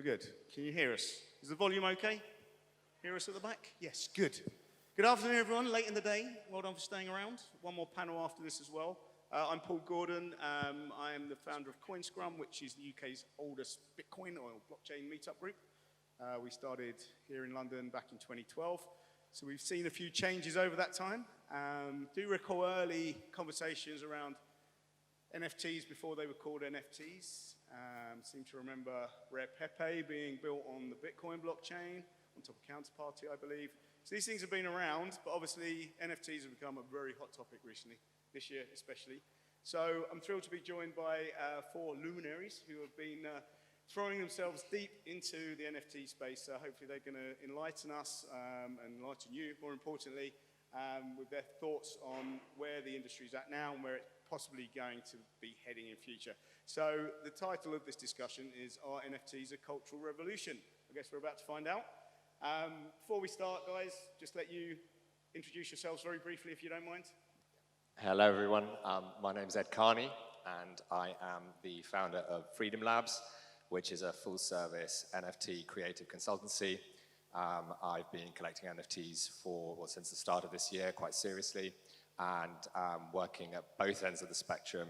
good. Can you hear us? Is the volume okay? Hear us at the back? Yes, good. Good afternoon, everyone. Late in the day. Well done for staying around. One more panel after this as well. I'm Paul Gordon. I am the founder of CoinScrum, which is the UK's oldest Bitcoin or blockchain meetup group. We started here in London back in 2012. So we've seen a few changes over that time. Do recall early conversations around NFTs before they were called NFTs. Seem to remember Rare Pepe being built on the Bitcoin blockchain, on top of Counterparty, I believe. So these things have been around, but obviously NFTs have become a very hot topic recently, this year especially. So I'm thrilled to be joined by 4 luminaries who have been throwing themselves deep into the NFT space. Hopefully they're going to enlighten us and enlighten you, more importantly, with their thoughts on where the industry's at now and where it's possibly going to be heading in future. So the title of this discussion is, Are NFTs a Cultural Revolution? I guess we're about to find out. Before we start, guys, just let you introduce yourselves very briefly, if you don't mind. Hello, everyone. My name is Ed Carney, and I am the founder of Freedom Labs, which is a full-service NFT creative consultancy. I've been collecting NFTs since the start of this year, quite seriously, and working at both ends of the spectrum,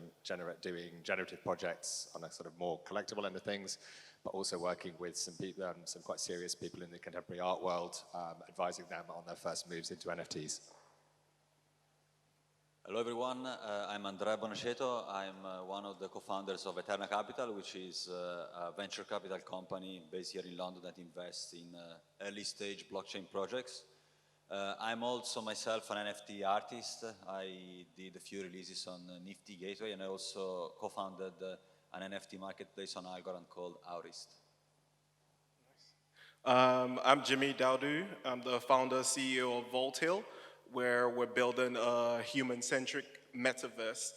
doing generative projects on a sort of more collectible end of things, but also working with some quite serious people in the contemporary art world, advising them on their first moves into NFTs. Hello everyone, I'm Andrea Bonaceto. I'm one of the co-founders of Eterna Capital, which is a venture capital company based here in London that invests in early stage blockchain projects. I'm also myself an NFT artist. I did a few releases on Nifty Gateway, and I also co-founded an NFT marketplace on Algorand called Aurist. I'm Jimmy Dowdu. I'm the founder, CEO of Vault Hill, where we're building a human-centric metaverse,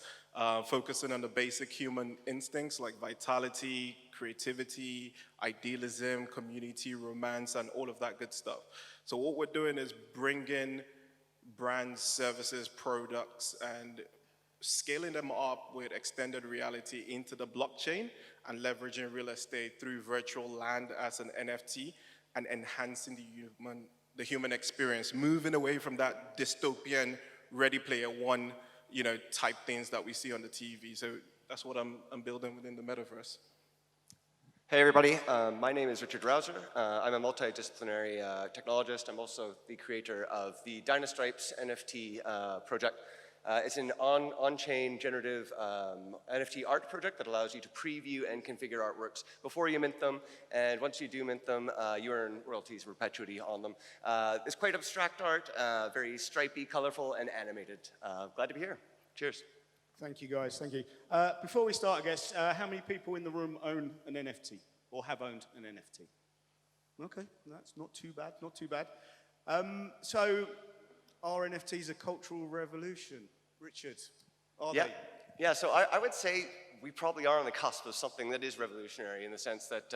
focusing on the basic human instincts like vitality, creativity, idealism, community, romance, and all of that good stuff. So what we're doing is bringing brands, services, products, and scaling them up with extended reality into the blockchain and leveraging real estate through virtual land as an NFT and enhancing the human experience, moving away from that dystopian Ready Player One, type things that we see on the TV. So that's what I'm building within the metaverse. Hey everybody, my name is Richard Rouser. I'm a multidisciplinary technologist. I'm also the creator of the Dynastripes NFT project. It's an on-chain generative NFT art project that allows you to preview and configure artworks before you mint them, and once you do mint them, you earn royalties perpetuity on them. It's quite abstract art, very stripy, colorful, and animated. Glad to be here. Cheers. Thank you, guys. Thank you. Before we start, I guess, how many people in the room own an NFT or have owned an NFT? Okay, that's not too bad, not too bad. So, are NFTs a cultural revolution? Richard, are they? Yeah, so I would say we probably are on the cusp of something that is revolutionary in the sense that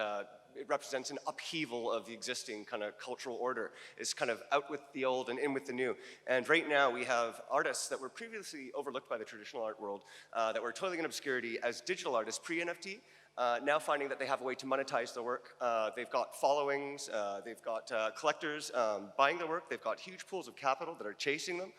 it represents an upheaval of the existing kind of cultural order. It's kind of out with the old and in with the new. And right now we have artists that were previously overlooked by the traditional art world, that were totally in obscurity as digital artists pre-NFT, now finding that they have a way to monetize their work. They've got followings, they've got collectors buying their work, they've got huge pools of capital that are chasing them.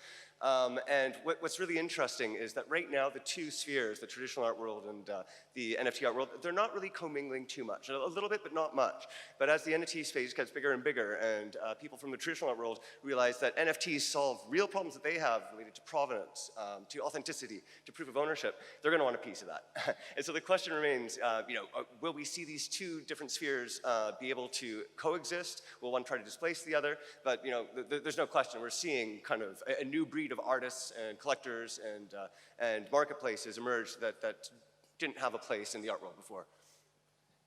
And what's really interesting is that right now the two spheres, the traditional art world and the NFT art world, they're not really commingling too much. A little bit, but not much. But as the NFT space gets bigger and bigger and people from the traditional art world realize that NFTs solve real problems that they have related to provenance, to authenticity, to proof of ownership, they're going to want a piece of that. And so the question remains, will we see these two different spheres be able to coexist? Will one try to displace the other? But there's no question. We're seeing kind of a new breed of artists and collectors and marketplaces emerge that didn't have a place in the art world before.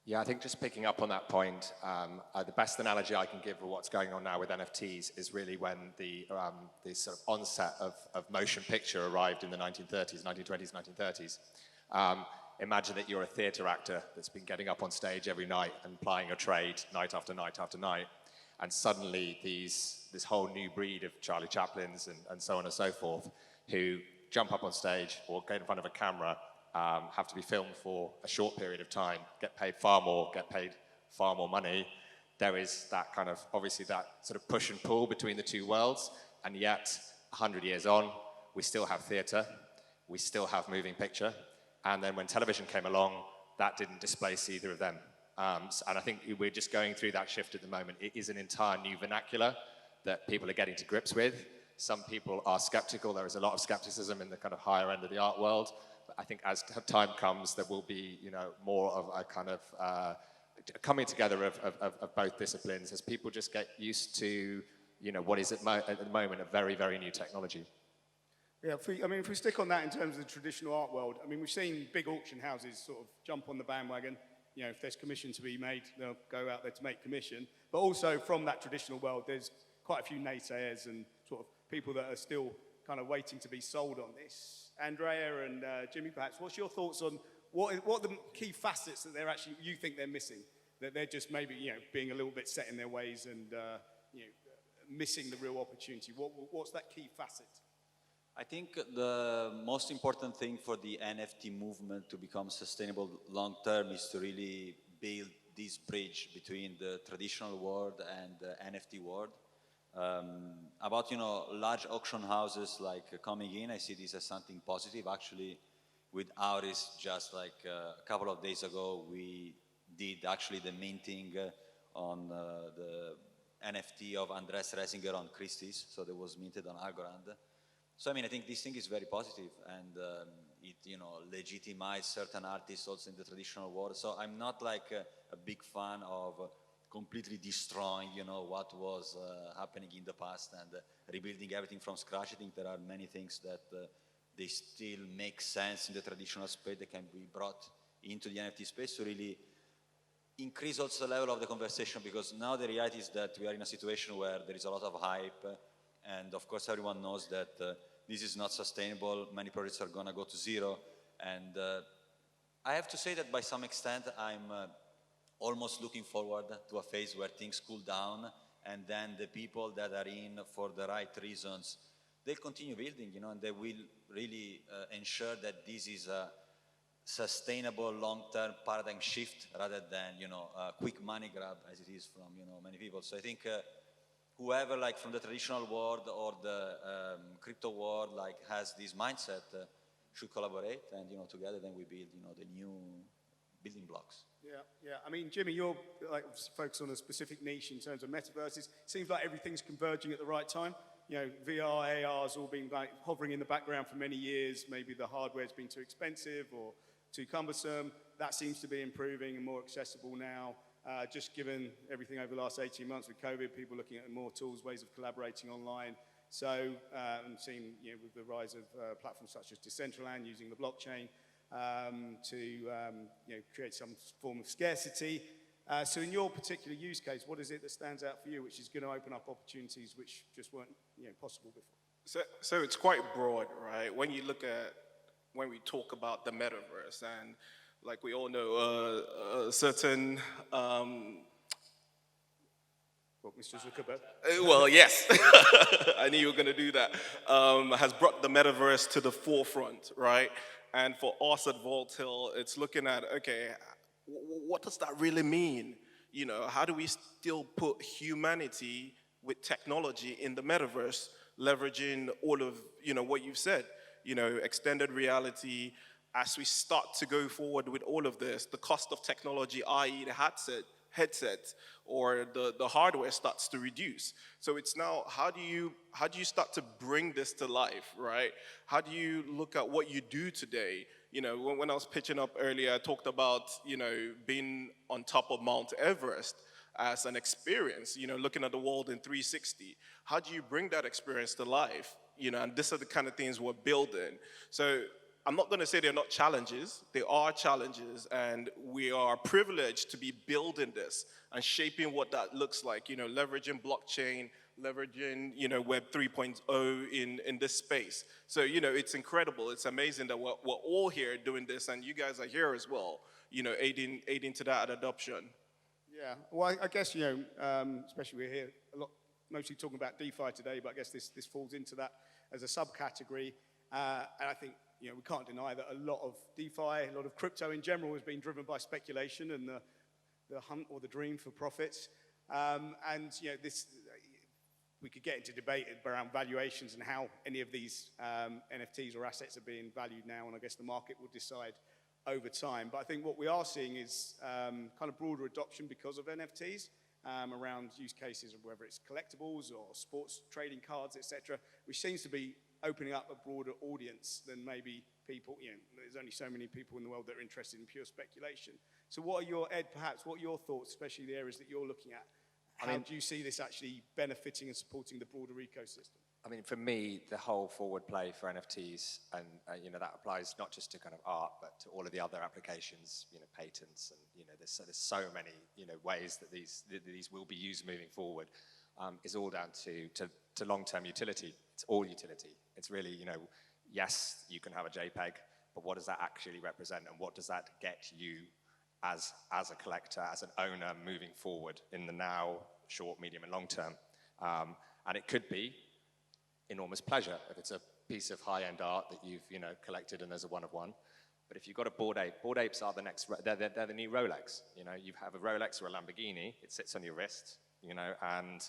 Yeah, I think just picking up on that point, the best analogy I can give for what's going on now with NFTs is really when the sort of onset of motion picture arrived in the 1930s, 1920s, 1930s. Imagine that you're a theatre actor that's been getting up on stage every night and plying a trade night after night after night, and suddenly this whole new breed of Charlie Chaplins and so on and so forth, who jump up on stage or get in front of a camera, have to be filmed for a short period of time, get paid far more, get paid far more money, there is that kind of, obviously that sort of push and pull between the two worlds, and yet 100 years on, we still have theatre, we still have moving picture, and then when television came along, that didn't displace either of them. And I think we're just going through that shift at the moment. It is an entire new vernacular that people are getting to grips with. Some people are skeptical. There is a lot of skepticism in the kind of higher end of the art world. But I think as time comes, there will be, more of a kind of coming together of both disciplines as people just get used to, what is at the moment a very, very new technology. Yeah, if we stick on that in terms of the traditional art world, we've seen big auction houses sort of jump on the bandwagon. If there's commission to be made, they'll go out there to make commission. But also from that traditional world, there's quite a few naysayers and sort of people that are still kind of waiting to be sold on this. Andrea and Jimmy, perhaps, what's your thoughts on what are the key facets that you think they're missing? That they're just maybe, being a little bit set in their ways and, missing the real opportunity. What's that key facet? I think the most important thing for the NFT movement to become sustainable long term is to really build this bridge between the traditional world and the NFT world. About large auction houses like coming in, I see this as something positive. Actually, with Auris, just like a couple of days ago, we did actually the minting on the NFT of Andres Resinger on Christie's, so that was minted on Algorand. So I think this thing is very positive, and it legitimizes certain artists also in the traditional world. So I'm not like a big fan of completely destroying what was happening in the past and rebuilding everything from scratch. I think there are many things that they still make sense in the traditional space that can be brought into the NFT space to really increase also the level of the conversation, because now the reality is that we are in a situation where there is a lot of hype. And of course, everyone knows that this is not sustainable. Many projects are going to go to zero. And I have to say that by some extent, I'm almost looking forward to a phase where things cool down. And then the people that are in for the right reasons, they'll continue building, and they will really ensure that this is a sustainable long-term paradigm shift rather than, a quick money grab as it is from, many people. So I think whoever from the traditional world or the crypto world has this mindset should collaborate, and together then we build the new building blocks. Yeah. Jimmy, you're focused on a specific niche in terms of metaverses. Seems like everything's converging at the right time. VR, AR's all been hovering in the background for many years. Maybe the hardware's been too expensive or too cumbersome. That seems to be improving and more accessible now. Just given everything over the last 18 months with COVID, people looking at more tools, ways of collaborating online. So, and seeing with the rise of platforms such as Decentraland using the blockchain to create some form of scarcity. So, in your particular use case, what is it that stands out for you, which is going to open up opportunities which just weren't possible before? So it's quite broad, right? When we talk about the metaverse, and like we all know, a certain Mr. Zuckerberg? Well, yes, I knew you were going to do that, has brought the metaverse to the forefront, right? And for us at Vault Hill, it's looking at, okay, what does that really mean? How do we still put humanity with technology in the metaverse, leveraging all of, what you've said, extended reality. As we start to go forward with all of this, the cost of technology, i.e. the headset or the hardware starts to reduce. So it's now, how do you start to bring this to life, right? How do you look at what you do today? When I was pitching up earlier, I talked about, being on top of Mount Everest as an experience, looking at the world in 360. How do you bring that experience to life? And these are the kind of things we're building. So I'm not going to say they're not challenges. They are challenges, and we are privileged to be building this and shaping what that looks like, leveraging blockchain, leveraging, Web 3.0 in this space. So, it's incredible. It's amazing that we're all here doing this, and you guys are here as well, aiding to that adoption. Yeah, well, I guess, especially we're here mostly talking about DeFi today, but I guess this falls into that as a subcategory. And I think, we can't deny that a lot of DeFi, a lot of crypto in general has been driven by speculation and the the hunt or the dream for profits. And you know, we could get into debate around valuations and how any of these NFTs or assets are being valued now, and I guess the market will decide over time. But I think what we are seeing is kind of broader adoption because of NFTs around use cases of whether it's collectibles or sports trading cards, etc., which seems to be opening up a broader audience than maybe people, you know, there's only so many people in the world that are interested in pure speculation. So what are your, Ed, perhaps, what are your thoughts, especially the areas that you're looking at? How do you see this actually benefiting and supporting the broader ecosystem? I mean, for me, the whole forward play for NFTs, and you know, that applies not just to kind of art, but to all of the other applications, you know, patents, and you know, there's so many, you know, ways that these will be used moving forward. Is all down to long-term utility. It's all utility. It's really, you know, yes, you can have a JPEG, but what does that actually represent, and what does that get you as a collector, as an owner moving forward in the now, short, medium, and long term? And it could be enormous pleasure if it's a piece of high-end art that you've, you know, collected and there's a one of one. But if you've got a Bored Apes are the next, they're the new Rolex. You know, you have a Rolex or a Lamborghini, it sits on your wrist, you know, and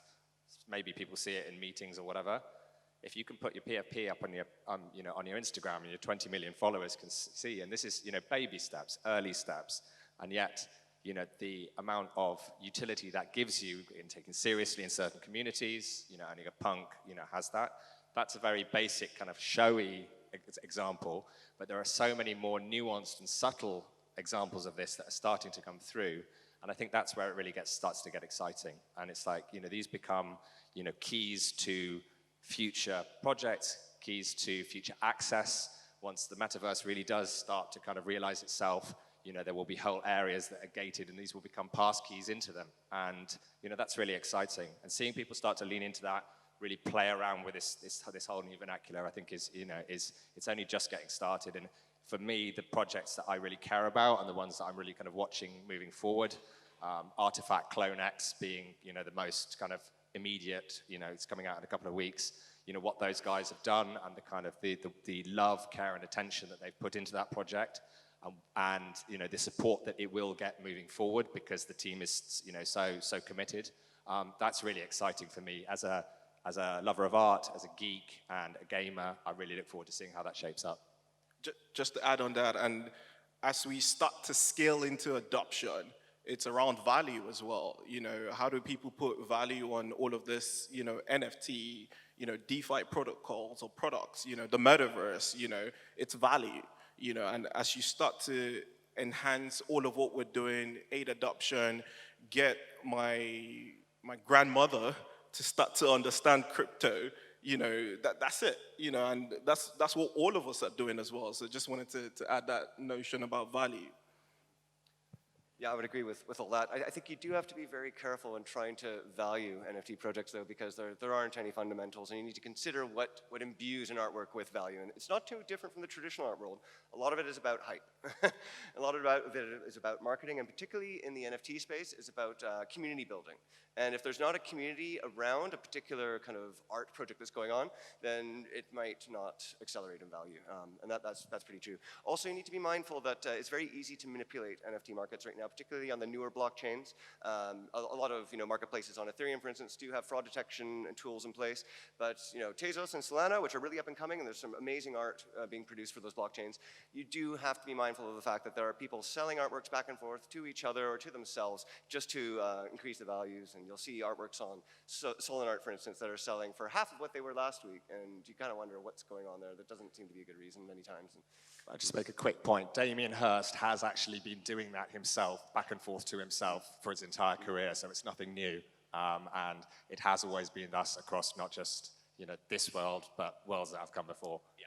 maybe people see it in meetings or whatever. If you can put your PFP up on your, you know, on your Instagram, and your 20 million followers can see, and this is, you know, baby steps, early steps, and yet, you know, the amount of utility that gives you in taken seriously in certain communities, you know, owning a punk, you know, has that. That's a very basic kind of showy example, but there are so many more nuanced and subtle examples of this that are starting to come through, and I think that's where it really starts to get exciting. And it's like, you know, these become, you know, keys to future projects, keys to future access. Once the metaverse really does start to kind of realize itself, you know, there will be whole areas that are gated, and these will become pass keys into them. And, you know, that's really exciting. And seeing people start to lean into that, really play around with this whole new vernacular, I think is, you know, it's only just getting started. And for me, the projects that I really care about and the ones that I'm really kind of watching moving forward, Artifact Clone X being, you know, the most kind of immediate, you know, it's coming out in a couple of weeks, you know, what those guys have done and the kind of the love, care, and attention that they've put into that project. And you know, the support that it will get moving forward because the team is, you know, so committed. That's really exciting for me as a lover of art, as a geek and a gamer. I really look forward to seeing how that shapes up. Just to add on that, and as we start to scale into adoption, it's around value as well. You know, how do people put value on all of this, you know, NFT, you know, DeFi protocols or products, you know, the metaverse, you know, it's value. You know, and as you start to enhance all of what we're doing, aid adoption, get my grandmother to start to understand crypto, you know, that's it, you know, and that's what all of us are doing as well. So just wanted to add that notion about value. Yeah, I would agree with all that. I think you do have to be very careful in trying to value NFT projects, though, because there aren't any fundamentals, and you need to consider what imbues an artwork with value. And it's not too different from the traditional art world. A lot of it is about hype. A lot of it is about marketing, and particularly in the NFT space, is about community building. And if there's not a community around a particular kind of art project that's going on, then it might not accelerate in value. And that's pretty true. Also, you need to be mindful that it's very easy to manipulate NFT markets right now, particularly on the newer blockchains. A lot of, you know, marketplaces on Ethereum, for instance, do have fraud detection and tools in place. But, you know, Tezos and Solana, which are really up and coming, and there's some amazing art being produced for those blockchains, you do have to be mindful of the fact that there are people selling artworks back and forth to each other or to themselves just to increase the values. And you'll see artworks on Solana Art, for instance, that are selling for half of what they were last week, and you kind of wonder what's going on there. That doesn't seem to be a good reason many times. I'll just make a quick point. Damien Hirst has actually been doing that himself, back and forth to himself, for his entire career, so it's nothing new. And it has always been thus across not just, you know, this world, but worlds that have come before. Yeah.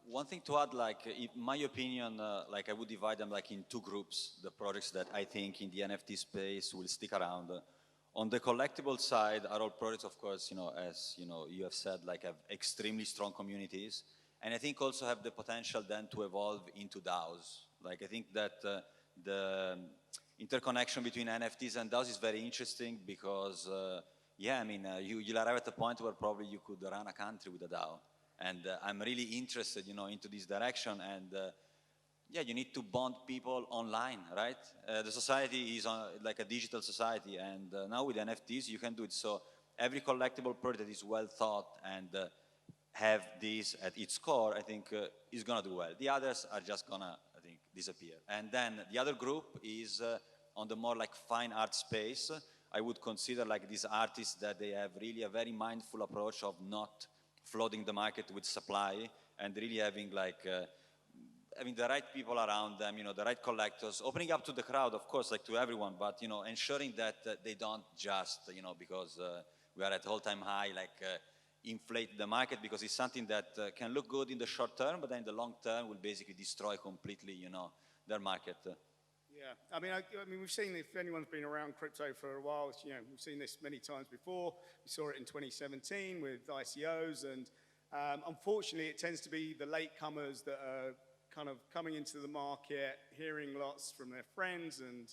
One thing to add, like, in my opinion, like I would divide them like in two groups, the projects that I think in the NFT space will stick around. On the collectible side, are all projects, of course, you know, as you know, you have said, like have extremely strong communities, and I think also have the potential then to evolve into DAOs. Like I think that the interconnection between NFTs and DAOs is very interesting because, yeah, I mean, you'll arrive at a point where probably you could run a country with a DAO. And I'm really interested, you know, into this direction. And yeah, you need to bond people online, right? The society is like a digital society, and now with NFTs you can do it. So every collectible project that is well thought and have this at its core, I think is gonna do well. The others are just gonna, I think, disappear. And then the other group is on the more like fine art space. I would consider like these artists that they have really a very mindful approach of not flooding the market with supply and really having like having the right people around them, you know, the right collectors, opening up to the crowd, of course, like to everyone, but, you know, ensuring that they don't just, you know, because we are at all-time high, like inflate the market, because it's something that can look good in the short term, but then in the long term will basically destroy completely, you know, their market. Yeah, I mean, we've seen, if anyone's been around crypto for a while, you know, we've seen this many times before. We saw it in 2017 with ICOs, and unfortunately, it tends to be the latecomers that are kind of coming into the market, hearing lots from their friends, and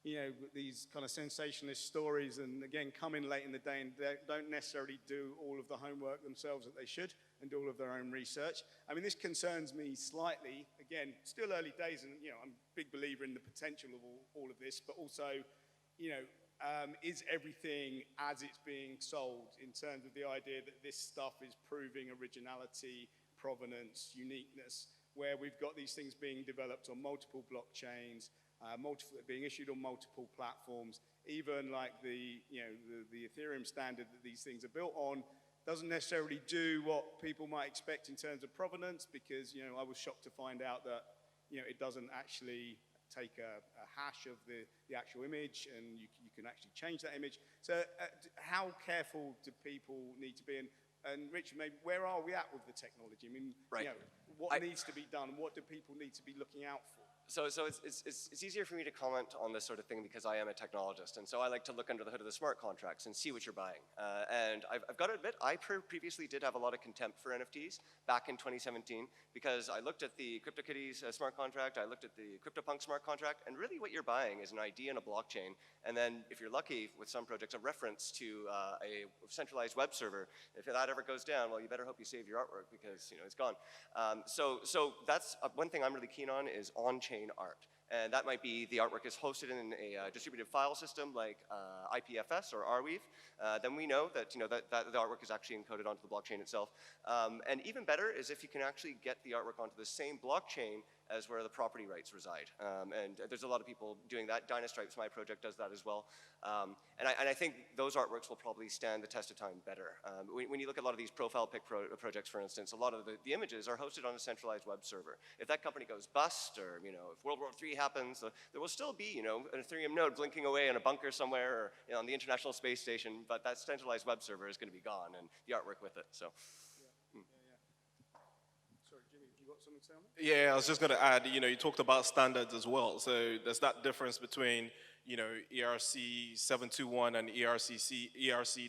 you know, these kind of sensationalist stories, and again, come in late in the day and they don't necessarily do all of the homework themselves that they should and do all of their own research. I mean, this concerns me slightly. Again, still early days, and you know, I'm a big believer in the potential of all of this, but also, you know, is everything as it's being sold in terms of the idea that this stuff is proving originality, provenance, uniqueness, where we've got these things being developed on multiple blockchains, being issued on multiple platforms, even like the Ethereum standard that these things are built on doesn't necessarily do what people might expect in terms of provenance, because, you know, I was shocked to find out that, you know, it doesn't actually take a hash of the actual image, and you can actually change that image. So how careful do people need to be? And Richard, maybe where are we at with the technology? I mean, right. You know, what needs to be done? What do people need to be looking out for? So it's easier for me to comment on this sort of thing because I am a technologist, and so I like to look under the hood of the smart contracts and see what you're buying. And I've got to admit, I previously did have a lot of contempt for NFTs back in 2017, because I looked at the CryptoKitties smart contract, I looked at the CryptoPunk smart contract, and really what you're buying is an ID and a blockchain, and then if you're lucky with some projects, a reference to a centralized web server. If that ever goes down, well, you better hope you save your artwork, because, you know, it's gone. So that's one thing I'm really keen on, is on-chain art. And that might be the artwork is hosted in a distributed file system like IPFS or Arweave. Then we know that, you know, that the artwork is actually encoded onto the blockchain itself. And even better is if you can actually get the artwork onto the same blockchain as where the property rights reside. And there's a lot of people doing that. Dynastripes, my project, does that as well. And I think those artworks will probably stand the test of time better. When you look at a lot of these profile pic projects, for instance, a lot of the images are hosted on a centralized web server. If that company goes bust, or, you know, if World War III happens, there will still be, you know, an Ethereum node blinking away in a bunker somewhere, or, you know, on the International Space Station, but that centralized web server is going to be gone, and the artwork with it. So. Sorry, Jimmy, you got something to say on that? Yeah, I was just going to add, you know, you talked about standards as well. So there's that difference between, you know, ERC 721 and ERC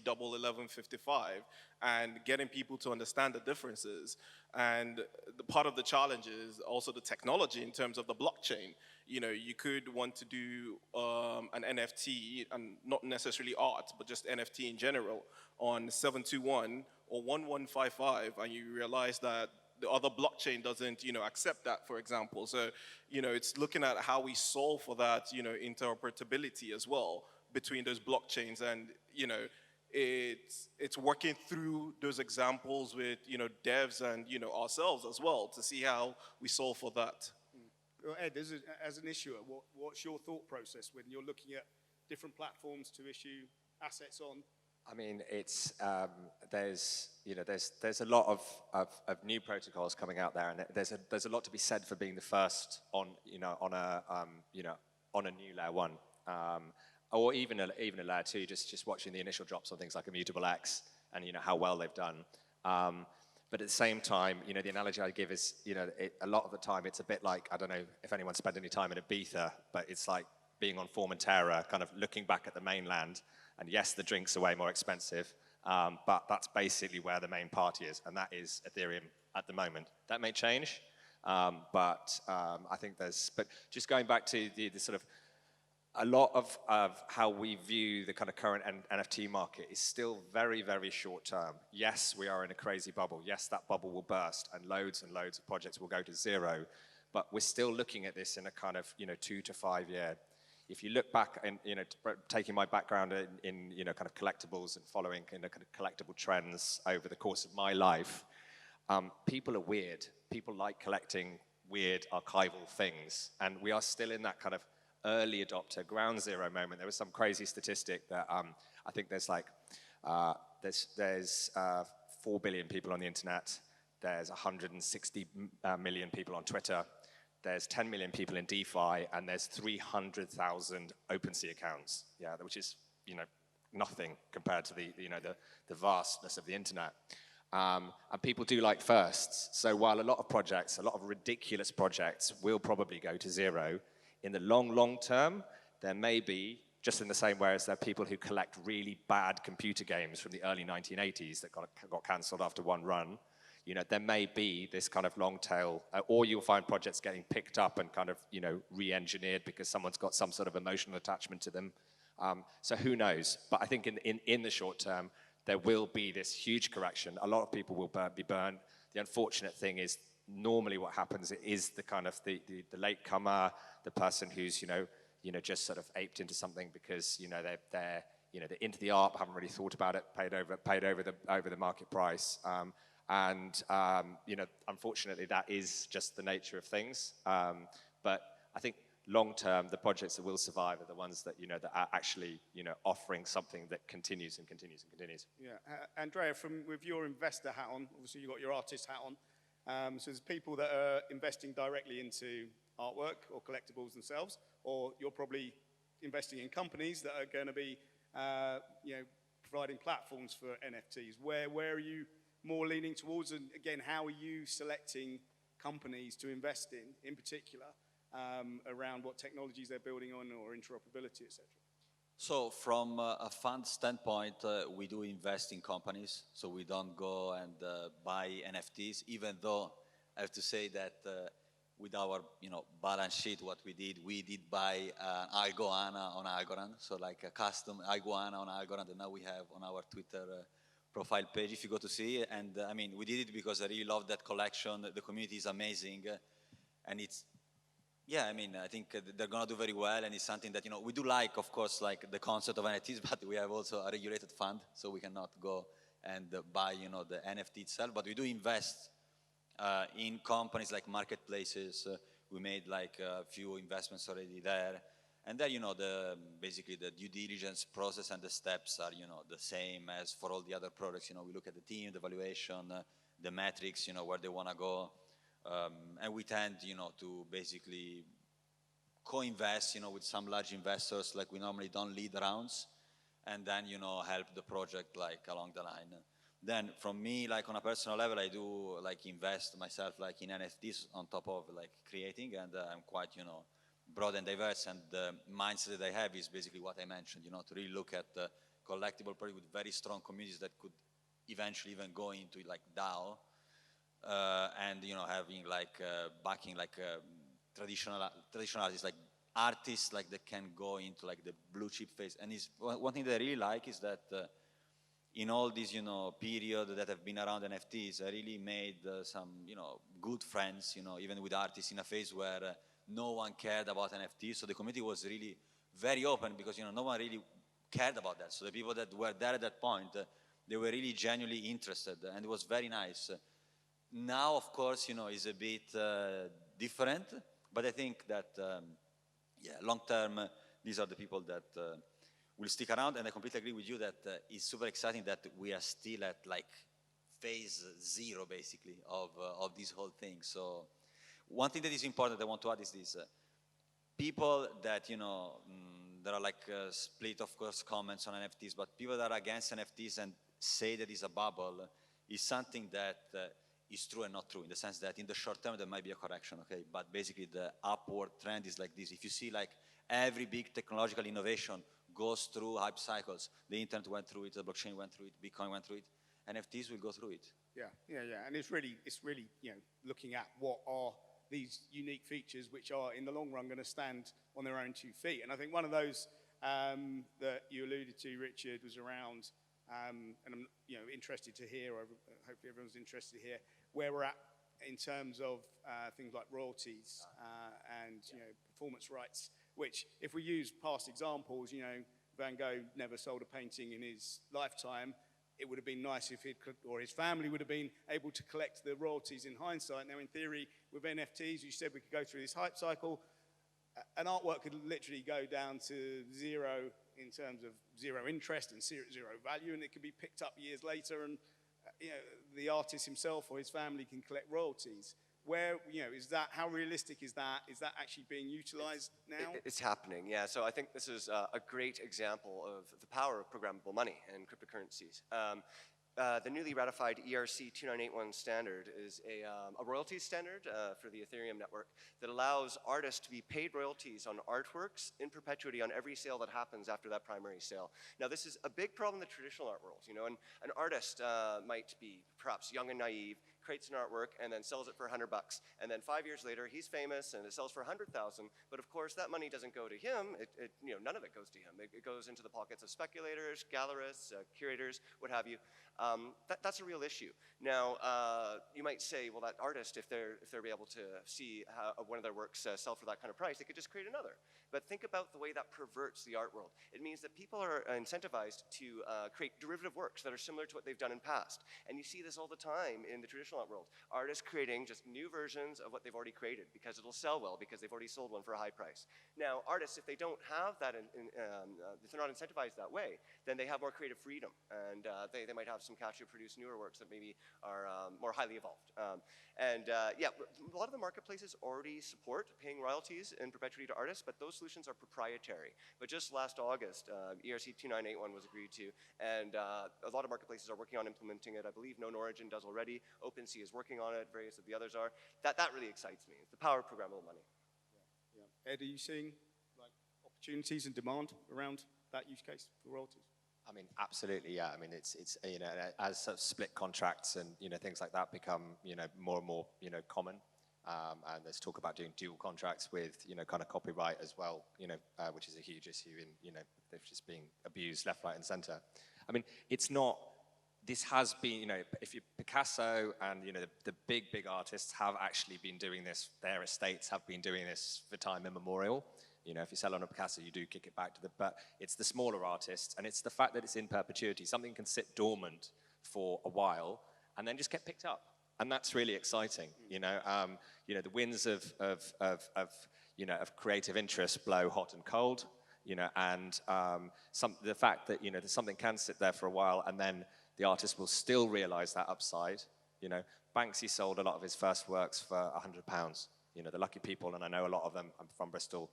1155, and getting people to understand the differences. And the part of the challenge is also the technology in terms of the blockchain. You know, you could want to do an NFT, and not necessarily art, but just NFT in general, on 721 or 1155, and you realize that the other blockchain doesn't, you know, accept that, for example. So, you know, it's looking at how we solve for that, you know, interoperability as well between those blockchains, and, you know, it's working through those examples with, you know, devs and, you know, ourselves as well to see how we solve for that. Well, Ed, as an issuer, what's your thought process when you're looking at different platforms to issue assets on? I mean, it's there's a lot of new protocols coming out there, and there's a lot to be said for being the first on on a new layer one, or even a layer two. Just watching the initial drops on things like Immutable X, and you know how well they've done. But at the same time, you know, the analogy I give is, you know, a lot of the time it's a bit like, I don't know if anyone spent any time in Ibiza, but it's like being on Formentera, kind of looking back at the mainland. And yes, the drinks are way more expensive, but that's basically where the main party is, and that is Ethereum at the moment. That may change, but I think but just going back to the sort of, a lot of how we view the kind of current NFT market is still very, very short term. Yes, we are in a crazy bubble. Yes, that bubble will burst, and loads of projects will go to zero. but we're still looking at this in a kind of, 2 to 5 year. If you look back and, taking my background in kind of collectibles and following kind of collectible trends over the course of my life, people are weird. People like collecting weird archival things. And we are still in that kind of early adopter, ground zero moment. There was some crazy statistic that I think there's like, there's 4 billion people on the internet. There's 160 million people on Twitter. There's 10 million people in DeFi, and there's 300,000 OpenSea accounts. Yeah, which is, nothing compared to the vastness of the internet. And people do like firsts. So while a lot of ridiculous projects will probably go to zero, in the long term, there may be, just in the same way as there are people who collect really bad computer games from the early 1980s that got cancelled after one run, there may be this kind of long tail, or you'll find projects getting picked up and kind of, re-engineered because someone's got some sort of emotional attachment to them. So who knows? But I think in the short term, there will be this huge correction. A lot of people will be burned. The unfortunate thing is, normally what happens is the kind of the latecomer, the person who's, just sort of aped into something because, they're into the art, but haven't really thought about it, paid over the market price. Unfortunately, that is just the nature of things. But I think long term, the projects that will survive are the ones that, that are actually, offering something that continues and continues and continues. Yeah, Andrea, with your investor hat on, obviously you've got your artist hat on. So there's people that are investing directly into artwork or collectibles themselves, or you're probably investing in companies that are going to be, providing platforms for NFTs. Where are you more leaning towards? And again, how are you selecting companies to invest in particular, around what technologies they're building on or interoperability, etc.? So from a fund standpoint, we do invest in companies. So we don't go and buy NFTs, even though I have to say that with our balance sheet, what we did buy an iguana on Algorand, so like a custom iguana on Algorand that now we have on our Twitter profile page if you go to see. And I mean, we did it because I really love that collection. The community is amazing, and it's, yeah, I mean, I think they're gonna do very well, and it's something that, we do like, of course, like the concept of NFTs, but we have also a regulated fund, so we cannot go and buy, the NFT itself, but we do invest in companies like marketplaces. We made like a few investments already there. And then, basically the due diligence process and the steps are, the same as for all the other products. We look at the team, the valuation, the metrics, where they want to go. And we tend, to basically co-invest, with some large investors. Like we normally don't lead rounds, and then, help the project like along the line. Then from me, like on a personal level, I do like invest myself like in NFTs on top of like creating, and I'm quite, broad and diverse, and the mindset that I have is basically what I mentioned, to really look at the collectible product with very strong communities that could eventually even go into like DAO, and having like backing like traditional artists, like artists like that can go into like the blue chip phase. And is one thing that I really like is that in all these period that have been around NFTs, I really made some good friends, even with artists in a phase where no one cared about NFTs. So the community was really very open because no one really cared about that. So the people that were there at that point, they were really genuinely interested, and it was very nice. Now, of course, is a bit different, but I think that, long term, these are the people that will stick around, and I completely agree with you that it's super exciting that we are still at like phase 0, basically, of this whole thing. So one thing that is important that I want to add is this. People that, there are like split, of course, comments on NFTs, but people that are against NFTs and say that it's a bubble is something that is true and not true, in the sense that in the short term there might be a correction, okay? But basically the upward trend is like this. If you see like every big technological innovation goes through hype cycles, the internet went through it, the blockchain went through it, Bitcoin went through it, NFTs will go through it. Yeah, and it's really looking at what are these unique features which are in the long run going to stand on their own 2 feet. And I think one of those that you alluded to, Richard, was around, and I'm interested to hear, or hopefully everyone's interested to hear, where we're at in terms of things like royalties and performance rights, which if we use past examples, Van Gogh never sold a painting in his lifetime. It would have been nice if or his family would have been able to collect the royalties in hindsight. Now, in theory, with NFTs, you said we could go through this hype cycle. An artwork could literally go down to zero in terms of zero interest and zero value, and it could be picked up years later, and the artist himself or his family can collect royalties. Where, is that, how realistic is that? Is that actually being utilized now? It's happening, yeah. So I think this is a great example of the power of programmable money and cryptocurrencies. The newly ratified ERC 2981 standard is a royalties standard for the Ethereum network that allows artists to be paid royalties on artworks in perpetuity on every sale that happens after that primary sale. Now, this is a big problem in the traditional art world. And an artist might be perhaps young and naive, creates an artwork and then sells it for $100. And then 5 years later, he's famous and it sells for $100,000. But of course, that money doesn't go to him. None of it goes to him. It goes into the pockets of speculators, gallerists, curators, what have you. That's a real issue. Now, you might say, well, that artist, if they're able to see how one of their works sell for that kind of price, they could just create another. But think about the way that perverts the art world. It means that people are incentivized to create derivative works that are similar to what they've done in past. And you see this all the time in the traditional art world. Artists creating just new versions of what they've already created because it'll sell well, because they've already sold one for a high price. Now, artists, if they don't have that, if they're not incentivized that way, then they have more creative freedom. And they might have some cash to produce newer works that maybe are more highly evolved. Yeah, a lot of the marketplaces already support paying royalties in perpetuity to artists, but those solutions are proprietary. But just last August, ERC 2981 was agreed to, and a lot of marketplaces are working on implementing it. I believe Known Origin does already. OpenSea is working on it. Various of the others are. That really excites me. It's the power of programmable money. Yeah. Ed, are you seeing opportunities and demand around that use case for royalties? I mean, absolutely, yeah. I mean, it's as sort of split contracts and things like that become more and more common, and there's talk about doing dual contracts with kind of copyright as well, which is a huge issue in they're just being abused left, right, and center. I mean, it's not. This has been if you Picasso and the big artists have actually been doing this. Their estates have been doing this for time immemorial. If you sell on a Picasso, you do kick it back to but it's the smaller artists, and it's the fact that it's in perpetuity. Something can sit dormant for a while and then just get picked up, and that's really exciting. The winds of creative interest blow hot and cold. And the fact that something can sit there for a while, and then the artist will still realize that upside. Banksy sold a lot of his first works for £100. The lucky people, and I know a lot of them, I'm from Bristol,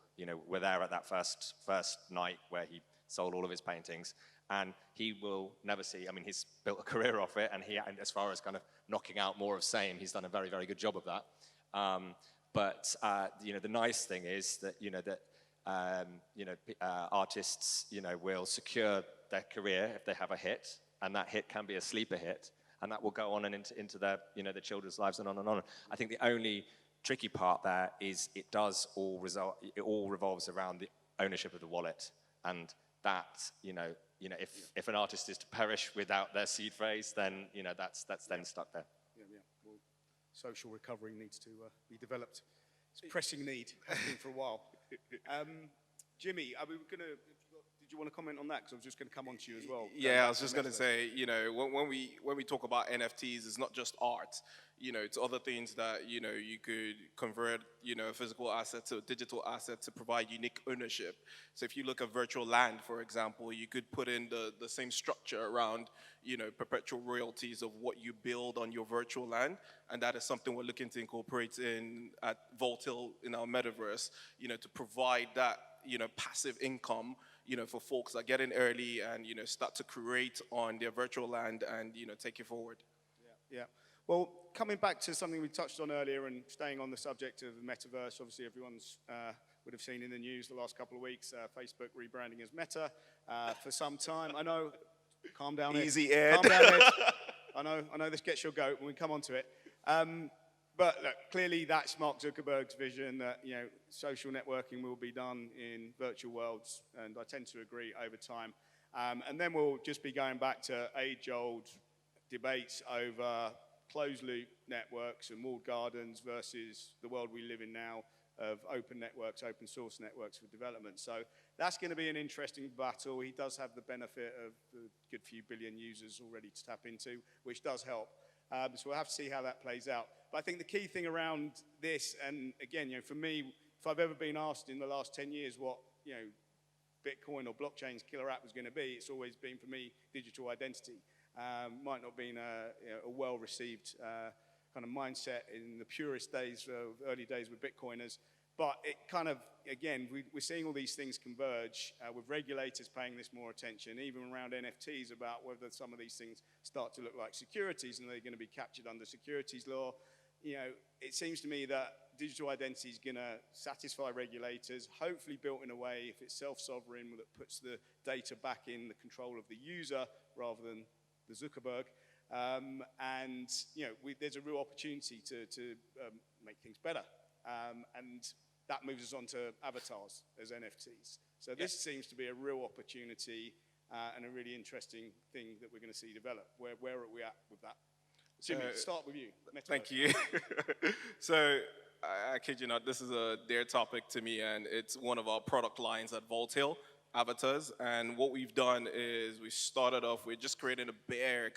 were there at that first night where he sold all of his paintings, and he will never see, he's built a career off it, and as far as kind of knocking out more of same, he's done a very, very good job of that. The nice thing is that, artists, will secure their career if they have a hit, and that hit can be a sleeper hit, and that will go on and into their, their children's lives and on and on. I think the only tricky part there is it all revolves around the ownership of the wallet, and that if an artist is to perish without their seed phrase, then that's then stuck there. Yeah. Well, social recovery needs to be developed. It's a pressing need. Has been for a while. Jimmy, did you want to comment on that? Because I was just going to come on to you as well. Yeah, I was just going to say, when we talk about NFTs, it's not just art. It's other things that, you could convert, a physical asset to a digital asset to provide unique ownership. So if you look at virtual land, for example, you could put in the same structure around, perpetual royalties of what you build on your virtual land. And that is something we're looking to incorporate in at Voltil in our Metaverse, to provide that, passive income, for folks that get in early and, start to create on their virtual land and, take it forward. Yeah. Well, coming back to something we touched on earlier and staying on the subject of the Metaverse, obviously everyone's would have seen in the news the last couple of weeks, Facebook rebranding as Meta for some time. I know, calm down, Ed. Easy, Ed. Calm down, Ed. I know this gets your goat when we come on to it. But look, clearly that's Mark Zuckerberg's vision that social networking will be done in virtual worlds, and I tend to agree over time. And then we'll just be going back to age-old debates over closed loop networks and walled gardens versus the world we live in now of open networks, open source networks for development. So that's going to be an interesting battle. He does have the benefit of a good few billion users already to tap into, which does help. So we'll have to see how that plays out. But I think the key thing around this, and again, for me, if I've ever been asked in the last 10 years what, Bitcoin or blockchain's killer app was going to be, it's always been, for me, digital identity. Might not have been a well-received kind of mindset in the purest days, early days with Bitcoiners. But it kind of, again, we're seeing all these things converge with regulators paying this more attention, even around NFTs, about whether some of these things start to look like securities and they're going to be captured under securities law. It seems to me that digital identity is going to satisfy regulators, hopefully built in a way, if it's self-sovereign, that puts the data back in the control of the user rather than the Zuckerberg. And there's a real opportunity to make things better. And that moves us on to avatars as NFTs. So this seems to be a real opportunity and a really interesting thing that we're going to see develop. Where are we at with that? Jimmy, start with you. Metaverse. Thank you. So I kid you not, this is a dear topic to me, and it's one of our product lines at Vault Hill, avatars. And what we've done is we started off with just creating a bare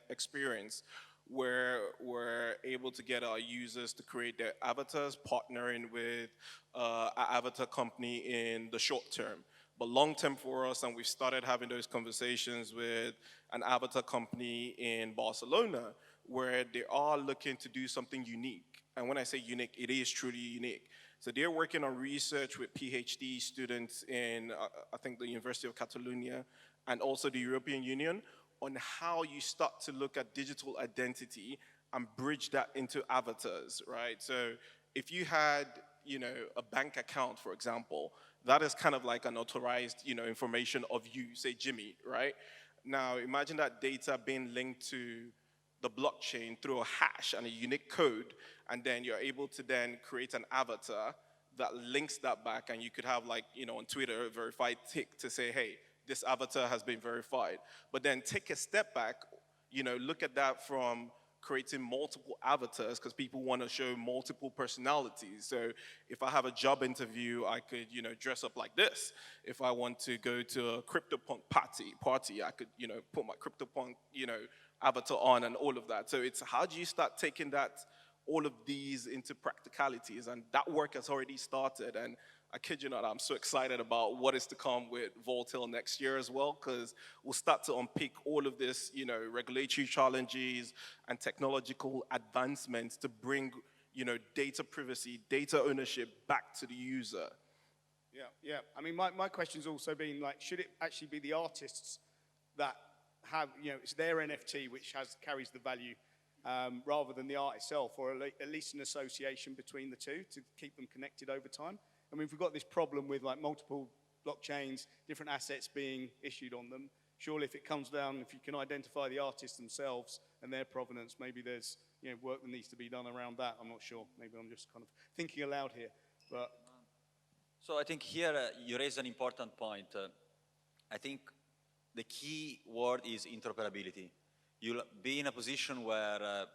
experience where we're able to get our users to create their avatars, partnering with an avatar company in the short term. But long term for us, and we've started having those conversations with an avatar company in Barcelona, where they are looking to do something unique. And when I say unique, it is truly unique. So they're working on research with PhD students in, I think, the University of Catalonia and also the European Union on how you start to look at digital identity and bridge that into avatars, right? So if you had, a bank account, for example, that is kind of like an authorized, information of you, say Jimmy, right? Now imagine that data being linked to the blockchain through a hash and a unique code, and then you're able to then create an avatar that links that back, and you could have, like, on Twitter, a verified tick to say, hey, this avatar has been verified. But then take a step back, look at that from creating multiple avatars, because people want to show multiple personalities. So if I have a job interview, I could, dress up like this. If I want to go to a CryptoPunk party, I could, put my CryptoPunk, avatar on and all of that. So it's how do you start taking all of these into practicalities? And that work has already started. And I kid you not, I'm so excited about what is to come with Vault Hill next year as well, because we'll start to unpick all of this, regulatory challenges and technological advancements to bring, data privacy, data ownership back to the user. Yeah. I mean, my question's also been, like, should it actually be the artists that have, it's their NFT which carries the value rather than the art itself, or at least an association between the two to keep them connected over time? I mean, if we've got this problem with, like, multiple blockchains, different assets being issued on them, surely if it comes down, if you can identify the artists themselves and their provenance, maybe there's work that needs to be done around that. I'm not sure. Maybe I'm just kind of thinking aloud here. But so I think here you raise an important point. I think the key word is interoperability. You'll be in a position where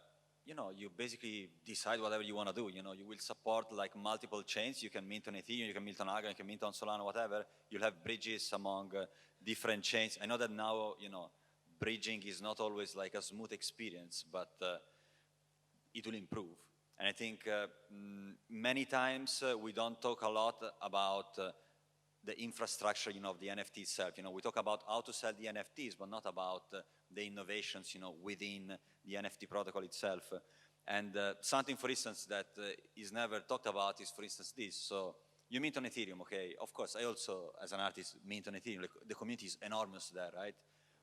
you basically decide whatever you want to do. You will support, like, multiple chains. You can mint on Ethereum, you can mint on Algorand, you can mint on Solana, whatever. You'll have bridges among different chains. I know that now, bridging is not always like a smooth experience, but it will improve. And I think many times we don't talk a lot about the infrastructure, of the NFT itself. We talk about how to sell the NFTs, but not about the innovations, within the NFT protocol itself. And something, for instance, that is never talked about is, for instance, this. So you mint on Ethereum, okay? Of course, I also, as an artist, mint on Ethereum. Like, the community is enormous there, right?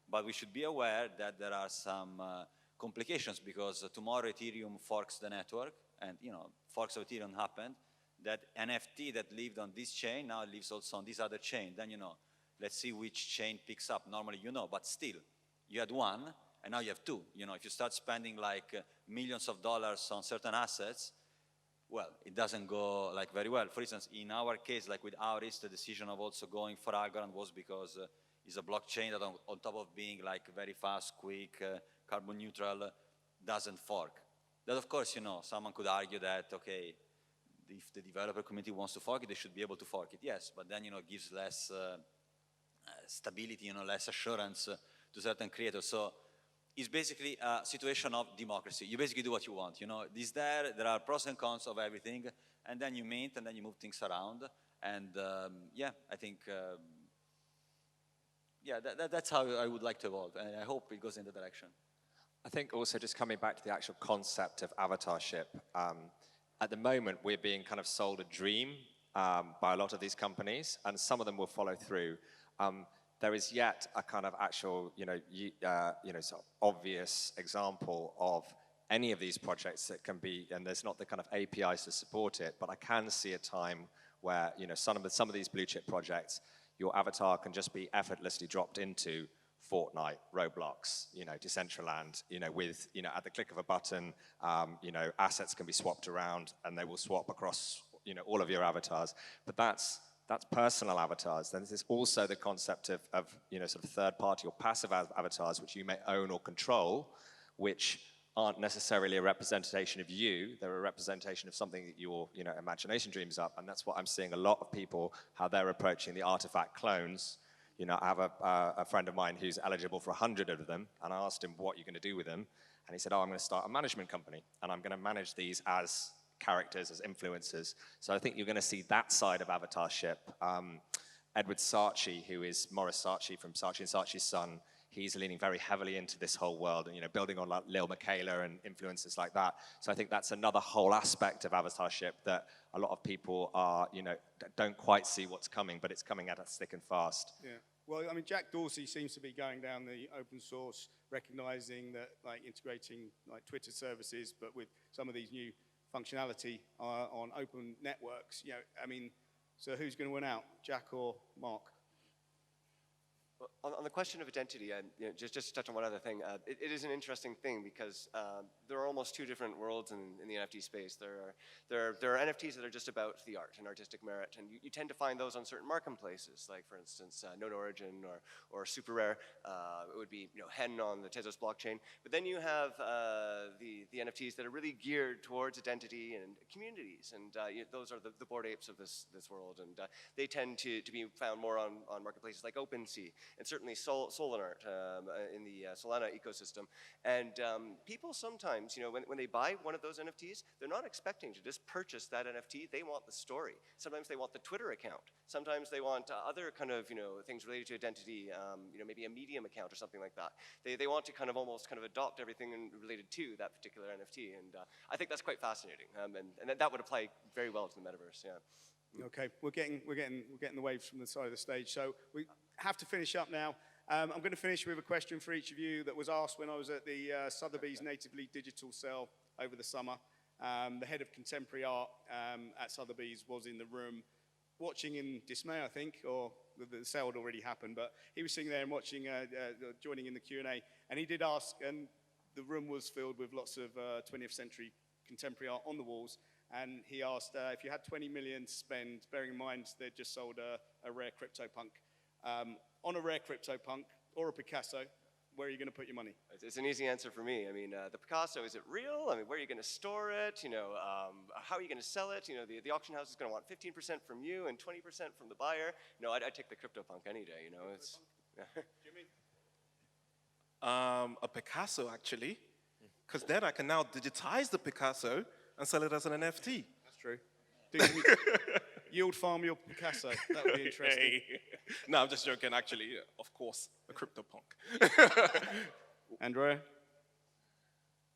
But we should be aware that there are some complications, because tomorrow Ethereum forks the network, and forks of Ethereum happened. That NFT that lived on this chain now lives also on this other chain. Then, let's see which chain picks up. Normally, but still, you had one, and now you have two. If you start spending, like, millions of dollars on certain assets, well, it doesn't go, like, very well. For instance, in our case, like with Auris, the decision of also going for Algorand was because it's a blockchain that on top of being, like, very fast, quick, carbon neutral, doesn't fork. That, of course, someone could argue that, okay, if the developer community wants to fork it, they should be able to fork it, yes, but then, it gives less stability, less assurance to certain creators. So it's basically a situation of democracy. You basically do what you want, there are pros and cons of everything, and then you mint, and then you move things around, and yeah, I think, that's how I would like to evolve, and I hope it goes in the direction. I think also just coming back to the actual concept of avatarship, at the moment we're being kind of sold a dream by a lot of these companies, and some of them will follow through. There is yet a kind of actual, sort of obvious example of any of these projects that can be, and there's not the kind of APIs to support it, but I can see a time where, some of these blue chip projects, your avatar can just be effortlessly dropped into Fortnite, Roblox, Decentraland, with, at the click of a button, assets can be swapped around and they will swap across, all of your avatars. But that's personal avatars. Then there's also the concept of sort of third-party or passive avatars, which you may own or control, which aren't necessarily a representation of you. They're a representation of something that your imagination dreams up. And that's what I'm seeing a lot of people, how they're approaching the artifact clones. I have a friend of mine who's eligible for 100 of them, and I asked him, what are you going to do with them? And he said, I'm going to start a management company, and I'm going to manage these as characters, as influencers. So I think you're going to see that side of avatarship. Edward Saatchi, who is Morris Saatchi from Saatchi & Saatchi's son, he's leaning very heavily into this whole world and, building on like Lil Michaela and influencers like that. So I think that's another whole aspect of avatarship that a lot of people are, don't quite see what's coming, but it's coming at us thick and fast. Yeah. Well, I mean, Jack Dorsey seems to be going down the open source, recognizing that, like, integrating like Twitter services, but with some of these new functionality on open networks. I mean, so who's going to win out, Jack or Mark? On the question of identity, and just to touch on one other thing, it is an interesting thing because there are almost two different worlds in the NFT space. There are NFTs that are just about the art and artistic merit, and you tend to find those on certain marketplaces, like for instance, Known Origin or Super Rare. It would be Hen on the Tezos blockchain. But then you have the NFTs that are really geared towards identity and communities, and those are the Bored Apes of this world, and they tend to be found more on marketplaces like OpenSea. And certainly Solanart in the Solana ecosystem. And people sometimes, when they buy one of those NFTs, they're not expecting to just purchase that NFT. They want the story. Sometimes they want the Twitter account. Sometimes they want other kind of, things related to identity, maybe a Medium account or something like that. They want to almost adopt everything related to that particular NFT. And I think that's quite fascinating. And that would apply very well to the metaverse, yeah. Okay, we're getting the waves from the side of the stage, so we have to finish up now. I'm going to finish with a question for each of you that was asked when I was at the Sotheby's Natively Digital sale over the summer. The head of contemporary art at Sotheby's was in the room, watching in dismay, I think, or the sale had already happened, but he was sitting there and watching, joining in the Q&A, and he did ask, and the room was filled with lots of 20th century contemporary art on the walls. And he asked if you had 20 million to spend, bearing in mind they'd just sold a rare CryptoPunk, on a rare CryptoPunk or a Picasso, where are you going to put your money? It's an easy answer for me. I mean, the Picasso, is it real? I mean, where are you going to store it? How are you going to sell it? The auction house is going to want 15% from you and 20% from the buyer. No, I'd take the CryptoPunk any day. It's. Jimmy? A Picasso, actually, because then I can now digitize the Picasso and sell it as an NFT. That's true. Yield farm your Picasso. That would be interesting. Hey. No, I'm just joking. Actually, of course, a CryptoPunk. Andrea?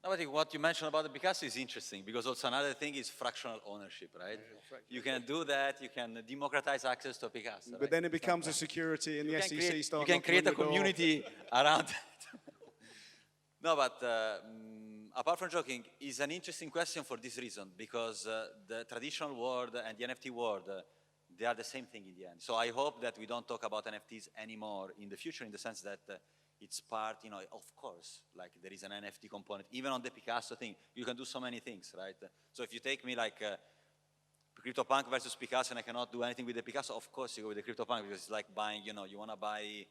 No, I think what you mentioned about the Picasso is interesting because also another thing is fractional ownership, right? Yeah, you can do that. You can democratize access to a Picasso. But then it becomes a security, and the SEC starts. You can create a community around it. No, but apart from joking, it's an interesting question for this reason, because the traditional world and the NFT world, they are the same thing in the end. So I hope that we don't talk about NFTs anymore in the future, in the sense that it's part, of course, like there is an NFT component. Even on the Picasso thing, you can do so many things, right? So if you take me like CryptoPunk versus Picasso and I cannot do anything with the Picasso, of course you go with the CryptoPunk, because it's like buying, you want to buy,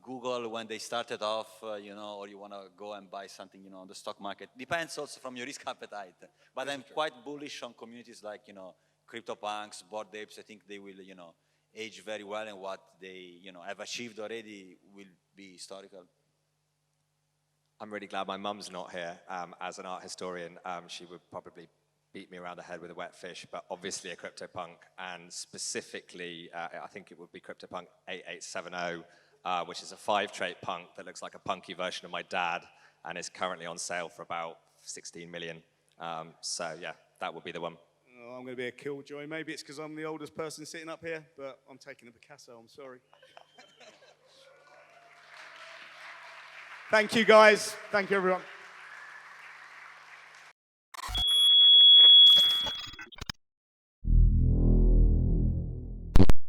Google when they started off, you know, or you want to go and buy something, you know, on the stock market. Depends also from your risk appetite. But I'm quite bullish on communities like, you know, CryptoPunks, Bored Apes. I think they will, you know, age very well, and what they, you know, have achieved already will be historical. I'm really glad my mum's not here. As an art historian, she would probably beat me around the head with a wet fish, but obviously a CryptoPunk, and specifically, I think it would be CryptoPunk 8870, which is a 5-trait punk that looks like a punky version of my dad, and is currently on sale for about 16 million. So yeah, that would be the one. Oh, I'm going to be a killjoy. Maybe it's because I'm the oldest person sitting up here, but I'm taking the Picasso, I'm sorry. Thank you, guys. Thank you, everyone.